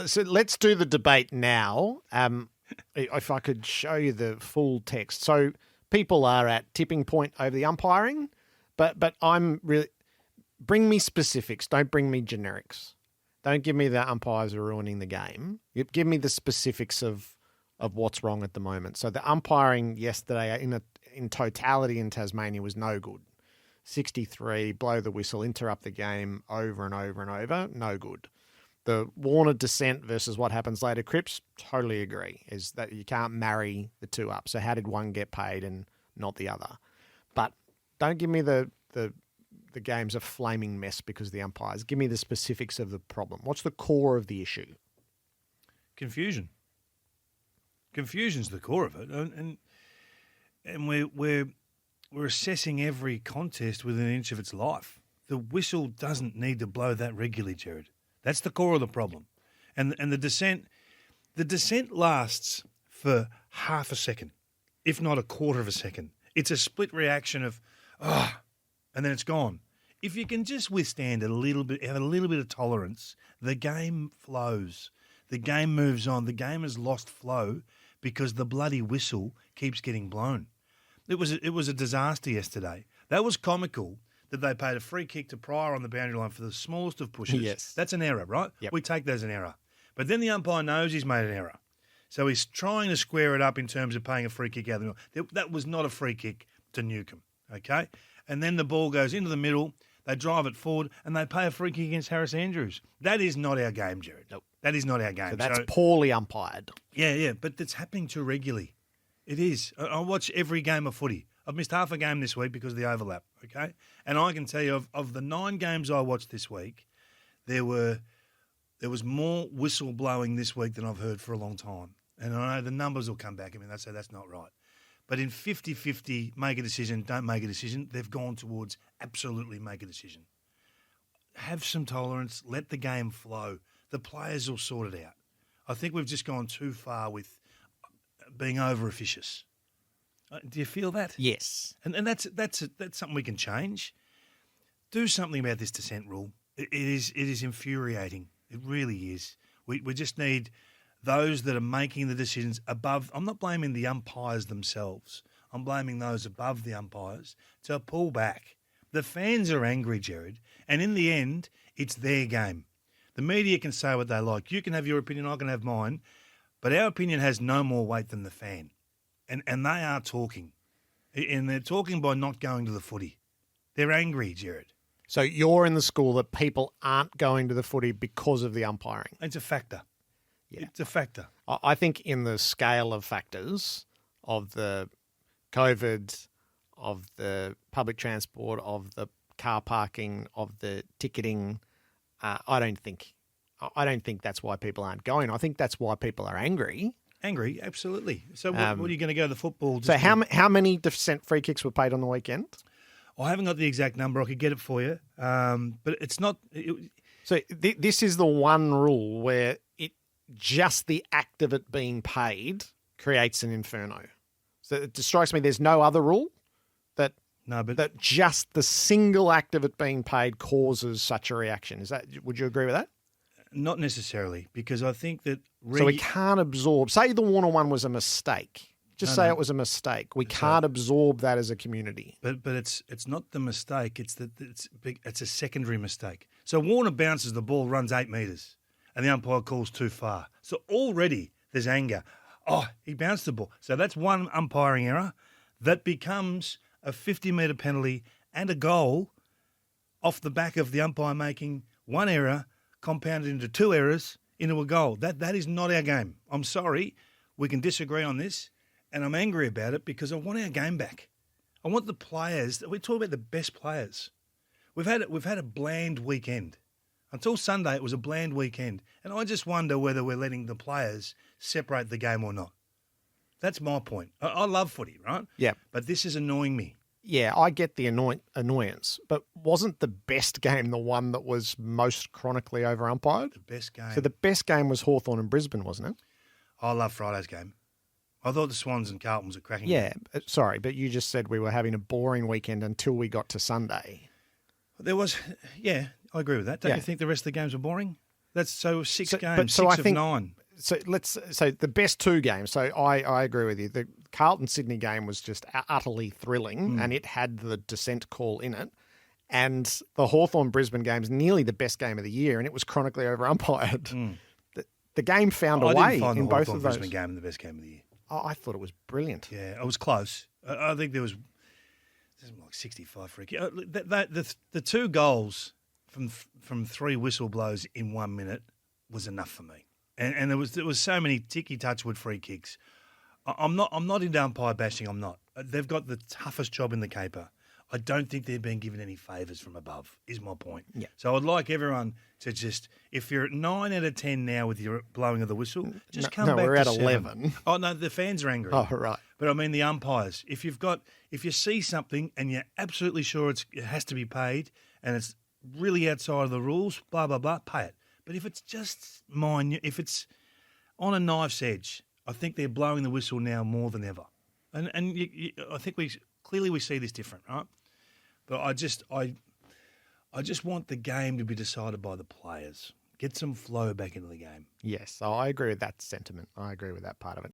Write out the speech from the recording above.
So let's do the debate now. If I could show you the full text. So people are at tipping point over the umpiring, but I'm really... Bring me specifics. Don't bring me generics. Don't give me the umpires are ruining the game. Give me the specifics of what's wrong at the moment. So the umpiring yesterday in totality in Tasmania was no good. 63, blow the whistle, interrupt the game over and over and over, no good. The Warner dissent versus what happens later, Cripps, totally agree, is that you can't marry the two up. So how did one get paid and not the other? But don't give me the game's a flaming mess because of the umpires. Give me the specifics of the problem. What's the core of the issue? Confusion. Confusion's the core of it, and we're assessing every contest within an inch of its life. The whistle doesn't need to blow that regularly, Jared. That's the core of the problem, and the dissent lasts for half a second, if not a quarter of a second. It's a split reaction of and then it's gone. If you can just withstand have a little bit of tolerance, the game flows. The game moves on. The game has lost flow because the bloody whistle keeps getting blown. It was a disaster yesterday. That was comical that they paid a free kick to Pryor on the boundary line for the smallest of pushes. Yes. That's an error, right? Yep. We take that as an error. But then the umpire knows he's made an error. So he's trying to square it up in terms of paying a free kick out of the middle. That was not a free kick to Newcombe, okay? And then the ball goes into the middle, they drive it forward, and they pay a free kick against Harris Andrews. That is not our game, Jared. Nope. That is not our game. So that's poorly umpired. Yeah, but it's happening too regularly. It is. I watch every game of footy. I've missed half a game this week because of the overlap, okay? And I can tell you, of the 9 games I watched this week, there was more whistle blowing this week than I've heard for a long time. And I know the numbers will come back. I mean, they say that's not right. But in 50-50, make a decision, don't make a decision, they've gone towards absolutely make a decision. Have some tolerance. Let the game flow. The players will sort it out. I think we've just gone too far with being over-officious. Do you feel that? Yes. And that's something we can change. Do something about this dissent rule. It is infuriating. It really is. We just need those that are making the decisions above. I'm not blaming the umpires themselves. I'm blaming those above the umpires to pull back. The fans are angry, Jared, and in the end, it's their game. The media can say what they like. You can have your opinion, I can have mine, but our opinion has no more weight than the fan. And they are talking. And they're talking by not going to the footy. They're angry, Jared. So you're in the school that people aren't going to the footy because of the umpiring. It's a factor. Yeah. It's a factor. I think in the scale of factors of the COVID, of the public transport, of the car parking, of the ticketing, I don't think that's why people aren't going. I think that's why people are angry. Angry, absolutely. So what are you going to go to the football? So how many dissent free kicks were paid on the weekend? I haven't got the exact number. I could get it for you. But it's not... So this is the one rule where just the act of it being paid creates an inferno. So it strikes me there's no other rule that just the single act of it being paid causes such a reaction. Would you agree with that? Not necessarily, because I think that... So we can't absorb... Say the Warner one was a mistake. It was a mistake. We can't absorb that as a community. But it's not the mistake. It's that it's a secondary mistake. So Warner bounces the ball, runs 8 metres, and the umpire calls too far. So already there's anger. Oh, he bounced the ball. So that's one umpiring error that becomes a 50-metre penalty and a goal off the back of the umpire making one error compounded into 2 errors into a goal. That is not our game. I'm sorry. We can disagree on this, and I'm angry about it because I want our game back. I want the players. We're talking about the best players. We've had a bland weekend. Until Sunday, it was a bland weekend, and I just wonder whether we're letting the players separate the game or not. That's my point. I love footy, right? Yeah. But this is annoying me. Yeah, I get the annoyance, but wasn't the best game the one that was most chronically over-umpired? The best game. So the best game was Hawthorn and Brisbane, wasn't it? I love Friday's game. I thought the Swans and Carltons were cracking. Yeah, sorry, but you just said we were having a boring weekend until we got to Sunday. There was, yeah, I agree with that. Don't you think the rest of the games were boring? That's so six So- games, but- so six I of think- 9. So the best two games. So I agree with you. The Carlton Sydney game was just utterly thrilling, and it had the dissent call in it. And the Hawthorn Brisbane game's nearly the best game of the year, and it was chronically over umpired. The game found a I way didn't find in the both Hawthorn of those. Brisbane game the best game of the year. Oh, I thought it was brilliant. Yeah, it was close. I think there was like 65 free kick. The two goals from three whistle blows in 1 minute was enough for me. And there was so many ticky touchwood free kicks. I'm not into umpire bashing. I'm not. They've got the toughest job in the caper. I don't think they're being given any favours from above, is my point. Yeah. So I'd like everyone to just, if you're at 9 out of 10 now with your blowing of the whistle, just come back we're to at 7. 11. Oh, no, the fans are angry. Oh, right. But I mean the umpires. If you see something and you're absolutely sure it has to be paid and it's really outside of the rules, blah, blah, blah, pay it. But if it's just if it's on a knife's edge, I think they're blowing the whistle now more than ever. And I think we see this different, right? But I just want the game to be decided by the players. Get some flow back into the game. Yes, I agree with that sentiment. I agree with that part of it.